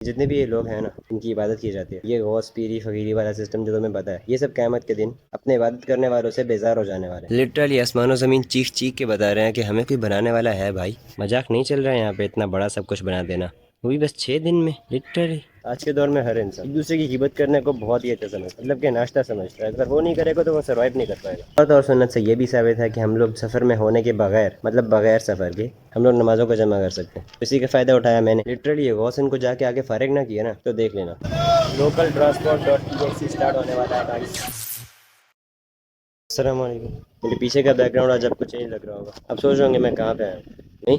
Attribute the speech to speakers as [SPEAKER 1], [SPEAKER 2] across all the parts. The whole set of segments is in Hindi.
[SPEAKER 1] जितने भी ये लोग हैं ना, इनकी इबादत की जाती है। ये गौस पीरी फकीरी वाला सिस्टम जो तुम्हें पता है, ये सब क़यामत के दिन अपने इबादत करने वालों से बेजार हो जाने वाले हैं। लिटरली आसमानो ज़मीन चीख चीख के बता रहे हैं कि हमें कोई बनाने वाला है भाई। मजाक नहीं चल रहा है यहाँ पे इतना बड़ा सब कुछ बना देना, वो भी बस 6 दिन में। लिटरली आज के दौर में हर इंसान एक दूसरे की गिबत करने को बहुत ही अच्छा समझता है, मतलब कि नाश्ता समझता है। अगर वो नहीं करेगा तो वो सर्वाइव नहीं कर पाएगा। और सुन्नत से ये भी साबित है कि हम लोग सफ़र में होने के बगैर, मतलब बगैर सफ़र के, हम लोग नमाज़ों को जमा कर सकते हैं। इसी का फ़ायदा उठाया मैंने। लिटरली ये गौसन को जाके आगे फारिग ना किया ना तो देख लेना। Local transport dot E start होने वाला है गाइस। अस्सलाम वालेकुम। मेरे पीछे का बैकग्राउंड आज आपको चेंज लग रहा होगा। आप सोच रहे होंगे मैं कहाँ पे आया हूँ। नहीं,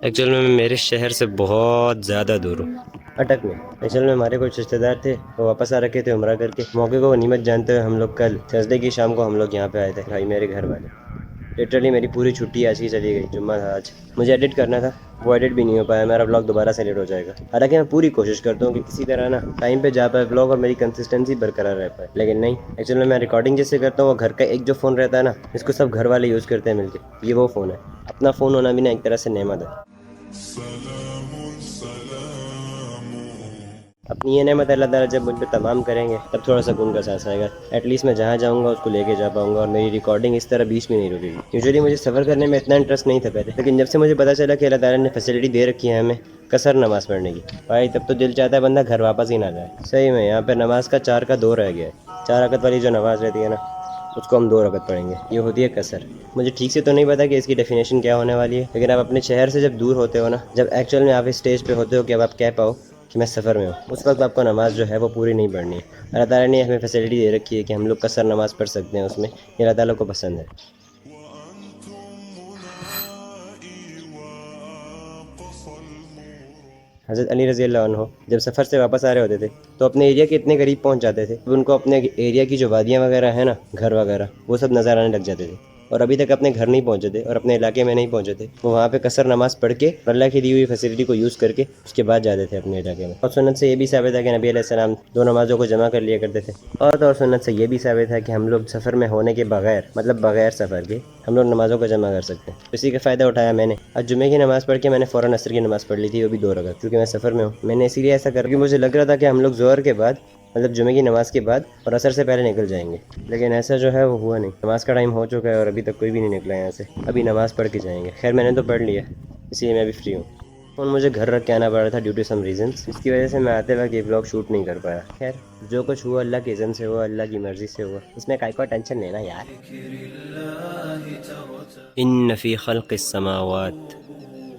[SPEAKER 1] एक्चुअल में मैं मेरे शहर से बहुत ज़्यादा दूर हूँ, अटक में। एक्चुअल में हमारे कुछ रिश्तेदार थे, वो वापस आ रखे थे उम्रा करके। मौके को गनीमत जानते हुए हम लोग कल थर्सडे की शाम को हम लोग यहाँ पे आए थे, भाई मेरे घर वाले। लिटरली मेरी पूरी छुट्टी आज की चली गई, जुम्मा था आज। मुझे एडिट करना था, वो एडिट भी नहीं हो पाया। मेरा ब्लॉग दोबारा से एडिट हो जाएगा। हालांकि मैं पूरी कोशिश करता हूँ कि किसी तरह ना टाइम पे जा पाए ब्लॉग और मेरी कंसिस्टेंसी बरकरार रह पाए, लेकिन नहीं। एक्चुअली में मैं रिकॉर्डिंग जैसे करता हूँ, वो घर का एक जो फ़ोन रहता है ना, इसको सब घर वाले यूज़ करते हैं मिलके। ये वो फ़ोन है। अपना फ़ोन होना भी ना एक तरह से नेमत है। अपनी ये नेमत अल्लाह ताला जब मुझ पर तमाम करेंगे तब थोड़ा सुकून का सांस आएगा। एटलीस्ट मैं जहाँ जाऊँगा उसको लेके जा पाऊँगा और मेरी रिकॉर्डिंग इस तरह बीच में नहीं रुकेगी। यूजुअली मुझे सफ़र करने में इतना इंटरेस्ट नहीं था पहले, लेकिन जब से मुझे पता चला कि अल्लाह ताला ने फैसिलिटी दे रखी है हमें कसर नमाज़ पढ़ने की, भाई तब तो दिल चाहता है बंदा घर वापस ही ना जाए। सही में यहाँ पर नमाज का 4 का 2 रह गया है। 4 रकत वाली जो नमाज़ रहती है ना, उसको हम 2 रकत पढ़ेंगे। ये होती है कसर। मुझे ठीक से तो नहीं पता कि इसकी डेफिनेशन क्या होने वाली है, लेकिन आप अपने शहर से जब दूर होते हो ना, जब एक्चुअल में आप इस स्टेज पे होते हो कि अब आप कह पाओ कि मैं सफ़र में हूँ, उस वक्त आपको नमाज़ जो है वो पूरी नहीं पढ़नी है। अल्लाह ताला ने हमें फैसिलिटी दे रखी है कि हम लोग कसर नमाज़ पढ़ सकते हैं उसमें। ये अल्लाह ताला को पसंद है। हज़रत अली रज़ी अल्लाह अन्हो जब सफ़र से वापस आ रहे होते थे तो अपने एरिया के इतने करीब पहुंच जाते थे, उनको अपने एरिया की जो वादियाँ वगैरह है ना, घर वगैरह, वो सब नज़र आने लग जाते थे। और अभी तक अपने घर नहीं पहुंचे थे और अपने इलाके में नहीं पहुंचे थे, वो वहाँ पे कसर नमाज़ पढ़ के अल्लाह की दी हुई फैसिलिटी को यूज़ करके उसके बाद जाते थे अपने इलाके में। और सुन्नत से ये भी साबित है कि नबी अलैहिस्सलाम 2 नमाज़ों को जमा कर लिया करते थे। और सुन्नत से ये भी साबित है कि हम लोग सफ़र में होने के बगैर, मतलब बगैर सफ़र के, हम लोग नमाज़ों को जमा कर सकते हैं। इसी का फ़ायदा उठाया मैंने। आज जुमे की नमाज़ पढ़ के मैंने फ़ौरन असर की नमाज़ पढ़ ली थी, वो भी 2 रकात, क्योंकि मैं सफ़र में हूँ। मैंने इसीलिए ऐसा कर, क्योंकि मुझे लग रहा था कि हम लोग ज़ोहर के बाद, मतलब जुमे की नमाज़ के बाद और असर से पहले निकल जाएंगे, लेकिन ऐसा जो है वो हुआ नहीं। नमाज़ का टाइम हो चुका है और अभी तक कोई भी नहीं निकला यहाँ से। अभी नमाज़ पढ़ के जाएंगे। खैर मैंने तो पढ़ लिया, इसीलिए मैं भी फ्री हूँ। फ़ोन मुझे घर रख के आना पड़ा था ड्यू टू सम रीज़न्स, इसकी वजह से मैं आते वक्त ये ब्लॉग शूट नहीं कर पाया। खैर जो कुछ हुआ अल्लाह के इज़्न से हुआ, अल्लाह की मर्ज़ी से हुआ, इसमें काई को टेंशन लेना यार। इन्न फ़ी खल्क़िस समावात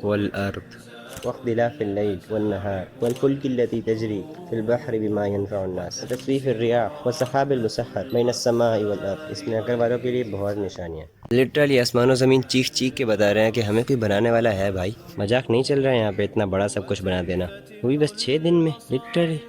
[SPEAKER 1] वल अर्द वख्तिलाफ़िल लैल वन्नहार वलफुल्कि लती तजरी फ़िल बहरि बिमा यनफ़अुन नास वतस्रीफ़िर रियाह वस्सहाबिल मुसख्खर बैनस समाई वल अर्द। इसमें अकल वालों के लिए बहुत निशानियाँ। लिटरली आसमानो ज़मीन चीख चीख के बता रहे हैं कि हमें कोई बनाने वाला है भाई। मजाक नहीं चल रहा है यहाँ पे इतना बड़ा सब कुछ बना देना, वो भी बस 6 दिन में। लिटरली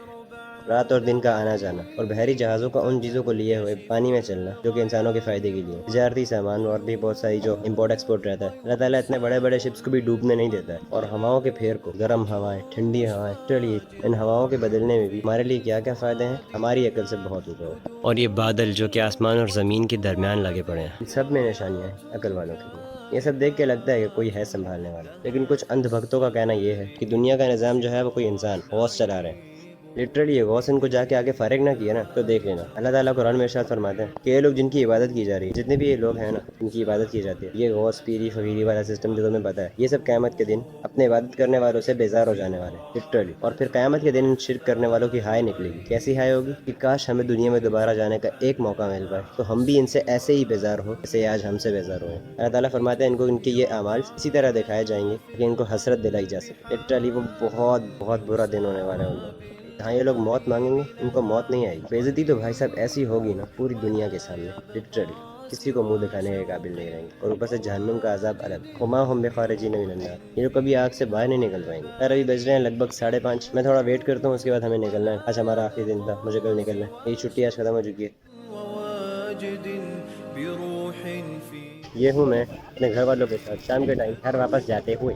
[SPEAKER 1] रात और दिन का आना जाना और बहरी जहाज़ों का उन चीज़ों को लिए हुए पानी में चलना जो कि इंसानों के फ़ायदे के लिए, तजारती सामान और भी बहुत सारी जो इम्पोर्ट एक्सपोर्ट रहता है, अल्लाह ताला इतने बड़े बड़े शिप्स को भी डूबने नहीं देता है। और हवाओं के फेर को, गर्म हवाएं, ठंडी हवाएं, चलिए इन हवाओं के बदलने में भी हमारे लिए क्या क्या फ़ायदे हैं, हमारी अकल से बहुत ऊपर है। और ये बादल जो कि आसमान और ज़मीन के दरमियान लगे पड़े हैं, इन सब में निशानियाँ हैं अकल वालों के लिए। ये सब देख के लगता है कि कोई है संभालने वाला, लेकिन कुछ अंधभक्तों का कहना यह है कि दुनिया का निज़ाम जो है वो कोई इंसान गौस चला रहे हैं। लिटरली ये गौस इनको जाके आगे फारिग ना किया ना तो देख लेना। अल्लाह ताला कुरान में इरशाद फरमाते हैं कि ये लोग जिनकी इबादत की जा रही है, जितने भी ये लोग हैं ना, इनकी इबादत की जाती है। ये गौस पीरी फकीरी वाला सिस्टम जो तुम्हें पता है, ये सब क़यामत के दिन अपने इबादत करने वालों से बेजार हो जाने वाले हैं। लिटरली। और फिर क़यामत के दिन इन शिर्क करने वालों की हाय निकलेगी। कैसी हाय होगी कि काश हमें दुनिया में दोबारा जाने का एक मौका मिल पाए तो हम भी इनसे ऐसे ही बेजार हो जैसे आज हमसे बेजार हुए। अल्लाह ताला फरमाते हैं इनको इनके ये अमाल इसी तरह दिखाए जाएंगे कि इनको हसरत दिलाई जा सके। लिटरली वो बहुत बहुत बुरा दिन होने वाला है उन लोग। जहाँ ये लोग मौत मांगेंगे उनको मौत नहीं आएगी। बेइज्जती तो भाई साहब ऐसी होगी ना पूरी दुनिया के सामने, लिटरली किसी को मुंह दिखाने के काबिल नहीं रहेंगे। और ऊपर से जहन्नुम का अजाब अलग, हुमा हम बेखारिजीन मिनन नार, ये लोग कभी आग से बाहर नहीं निकल पाएंगे। यार अभी बज रहे हैं लगभग 5:30। मैं थोड़ा वेट करता हूँ, उसके बाद हमें निकलना है। आज हमारा आखिरी दिन था, मुझे कल निकलना है। यही छुट्टी आज खत्म हो चुकी है। ये हूँ मैं अपने घर वालों के साथ शाम के टाइम घर वापस जाते हुए।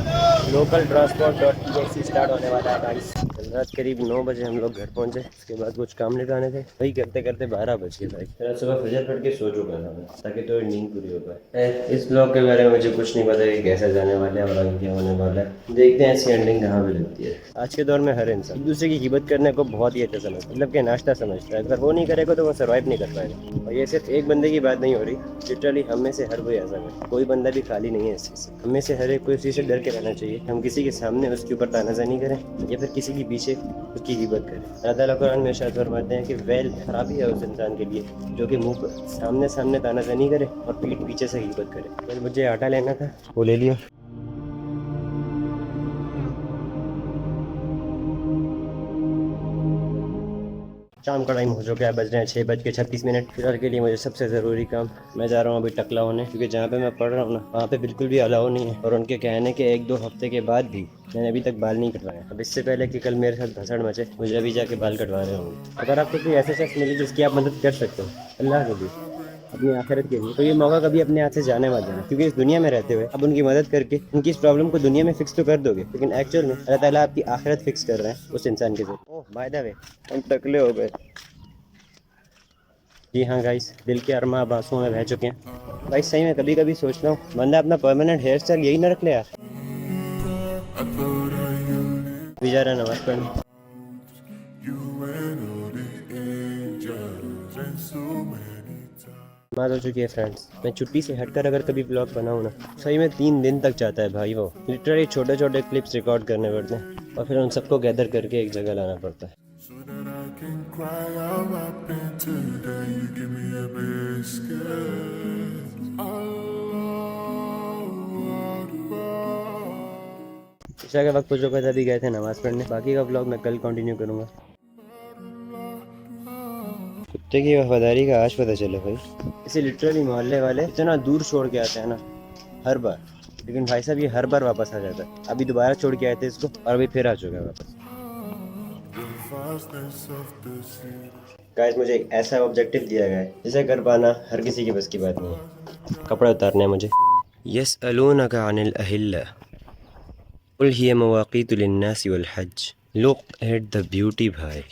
[SPEAKER 1] लोकल ट्रांसपोर्ट स्टार्ट होने वाला है गाइस। रात करीब 9 बजे हम लोग घर पहुंचे। उसके बाद कुछ काम निकालने थे, वही करते करते 12 बज गए भाई। फिर सुबह फजर पढ़ के सो चुका था मैं, ताकि थोड़ी नींद पूरी हो पाए। इस ब्लॉग के बारे में मुझे कुछ नहीं पता कि कैसे जाने वाले हैं और आगे क्या होने वाला है। देखते हैं ऐसी एंडिंग कहाँ पे लगती है। आज के दौर में हर इंसान एक दूसरे की गिबत करने को बहुत ही अच्छा समझता है, मतलब कि नाश्ता समझता है। अगर वो नहीं करेगा तो वो सर्वाइव नहीं कर पाएगा। और ये सिर्फ एक बंदे की बात नहीं हो रही, लिटरली हम में से हर कोई ऐसा करे। कोई बंदा भी खाली नहीं है इस चीज़ से। हम में से हर एक को इस चीज़ से डर के रहना चाहिए। हम किसी के सामने उसके ऊपर तानाज़ानी करें या फिर किसी के पीछे उसकी गिबत करें। अल्लाह ताला कुरान में इरशाद फरमाते हैं कि वेल खराबी है उस इंसान के लिए जो कि मुंह पर सामने सामने तानाज़ानी करे और पीठ पीछे से गिबत करे। फिर मुझे आटा लेना था, वो ले लिया। शाम का टाइम हो चुका है, बज रहे हैं 6:36। फिलहाल के लिए मुझे सबसे ज़रूरी काम, मैं जा रहा हूँ अभी टकला होने, क्योंकि जहाँ पे मैं पढ़ रहा हूँ ना वहाँ पे बिल्कुल भी अलाउ नहीं है। और उनके कहने के 1-2 हफ्ते के बाद भी मैंने अभी तक बाल नहीं कटवाए। अब इससे पहले कि कल मेरे साथ भसड़ मचे, मुझे अभी जाके बाल कटवाने होंगे। अगर आपको कोई ऐसे शख्स मिले जिसकी आप मदद कर सकते हो अल्लाह के लिए, अपनी आखिरत के लिए, तो ये मौका कभी अपने हाथ से जाने मत देना। क्योंकि इस दुनिया में रहते हुए अब उनकी मदद करके उनकी इस प्रॉब्लम को दुनिया में फिक्स तो कर दोगे, लेकिन एक्चुअल में अल्लाह ताला आपकी आखिरत फिक्स कर रहे हैं उस इंसान के साथ। ओह बाय द वे, हम टकले हो गए। जी हाँ गाइस, दिल के अरमा अब आंसुओं में बह चुके हैं। भाई सही में कभी कभी सोचता हूँ बंदा अपना परमानेंट हेयर स्टाइल यही ना रख ले यार। अभी जा रहा है नमाज पढ़ने। नमाज हो चुकी है फ्रेंड्स। मैं छुट्टी से हटकर अगर कभी ब्लॉग बनाऊँ ना, सही में 3 दिन तक जाता है भाई। वो लिटरली छोटे छोटे क्लिप्स रिकॉर्ड करने पड़ते हैं और फिर उन सबको गैदर करके एक जगह लाना पड़ता है। ईशा के वक्त जो कहता अभी गए थे नमाज पढ़ने। बाकी का ब्लॉग मैं कल कंटिन्यू करूँगा। कुत्ते की वफादारी का आज पता चले भाई। इसे लिटरली मोहल्ले वाले इतना दूर छोड़ के आते हैं ना हर बार, लेकिन भाई साहब ये हर बार वापस आ जाता है। अभी दोबारा छोड़ के आए थे इसको और अभी फिर आ चुका है वापस। गाइस मुझे एक ऐसा ऑब्जेक्टिव दिया गया है जिसे कर पाना हर किसी की बस की बात नहीं है। कपड़े उतारने हैं मुझे। यसअलूनका अनिल अहिल्ला कुल हिया मवाक़ीतु लिन्नासि वल हज। लुक एट द ब्यूटी भाई।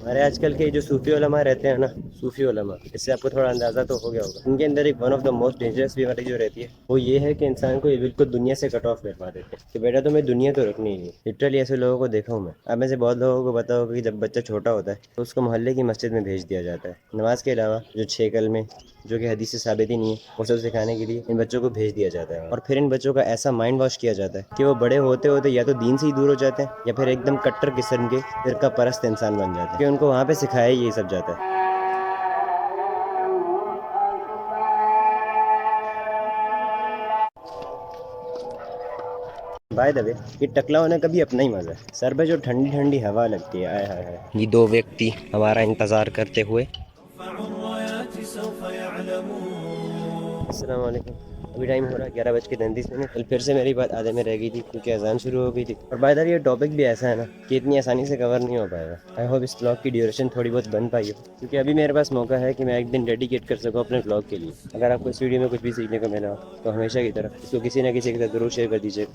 [SPEAKER 1] हमारे आजकल के जो सूफी उलमा रहते हैं ना, सूफी उलमा, इससे आपको थोड़ा अंदाज़ा तो हो गया होगा। उनके अंदर एक one of the most dangerous बीमारी जो रहती है वो ये है कि इंसान को ये बिल्कुल दुनिया से कट ऑफ करवा देते हैं कि बेटा तुम्हें दुनिया तो रखनी ही है। लिटरली ऐसे लोगों को देखा हूँ मैं। अब में से बहुत लोगों को पता होगा कि जब बच्चा छोटा होता है तो उसको मोहल्ले की मस्जिद में भेज दिया जाता है। नमाज के अलावा जो 6 कलमे, जो कि हदीस से साबित ही नहीं है, वो सब सिखाने के लिए इन बच्चों को भेज दिया जाता है। और फिर इन बच्चों का ऐसा माइंड वॉश किया जाता है कि वो बड़े होते होते या तो दीन से ही दूर हो जाते हैं या फिर एकदम कट्टर किस्म के फिरका परस्त इंसान बन जाते हैं, कि उनको वहाँ पे सिखाया ये सब जाता है। बाय द वे, ये टकला होने का भी अपना ही मजा है। सर पे जो ठंडी ठंडी हवा लगती है, आय हाय हाय। ये 2 व्यक्ति हमारा इंतजार करते हुए। अस्सलाम वालेकुम। अभी टाइम हो रहा है 11:33। कल फिर से मेरी बात आधे में रह गई थी क्योंकि अजान शुरू हो गई थी। और बाय द वे ये टॉपिक भी ऐसा है ना कि इतनी आसानी से कवर नहीं हो पाएगा। आई होप इस ब्लॉग की ड्यूरेशन थोड़ी बहुत बन पाई हो, क्योंकि अभी मेरे पास मौका है कि मैं एक दिन डेडिकेट कर सकूँ अपने ब्लॉग के लिए। अगर आपको इस वीडियो में कुछ भी सीखने को मिला तो हमेशा की तरह इसको किसी न किसी के साथ जरूर शेयर कर दीजिएगा।